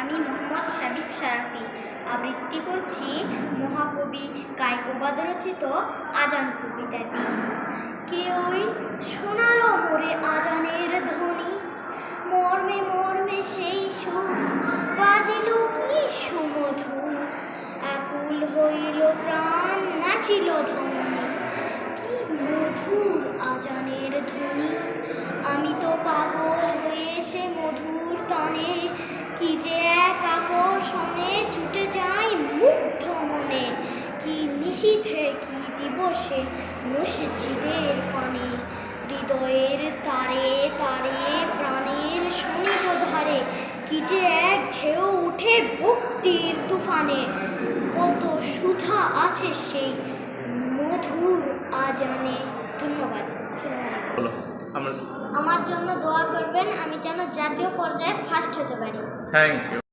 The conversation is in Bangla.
আমি মোহাম্মদ সাবিক শারাফি আবৃত্তি করছি মহাকবি কায়কোবাদ রচিত আজান কবিতাটি। কেউই শোনালো মোরে আজানের ধ্বনি, মর্মে মর্মে সেই সুর বাজিল কি সুমধুর, আকুল হইল প্রাণ নাচিল ধ্বনি, কি মধুর আজানের ধ্বনি। আমি তো পাগল হয়ে সে মধুর তানে, কি যে এক আকর্ষণে ছুটে যাই মুগ্ধ মনে, কি নিশীথে কি দিবসে মসজিদের পানে, হৃদয়ের তারে তারে প্রাণের শোণিত ধারে, কি যে এক ঢেউ উঠে ভক্তির তুফানে। কত সুধা আছে সেই মধুর আজানে। ধন্যবাদ। আমার জন্য দোয়া করবেন, আমি যেন জাতীয় পর্যায়ে ফার্স্ট হতে পারি। Thank you.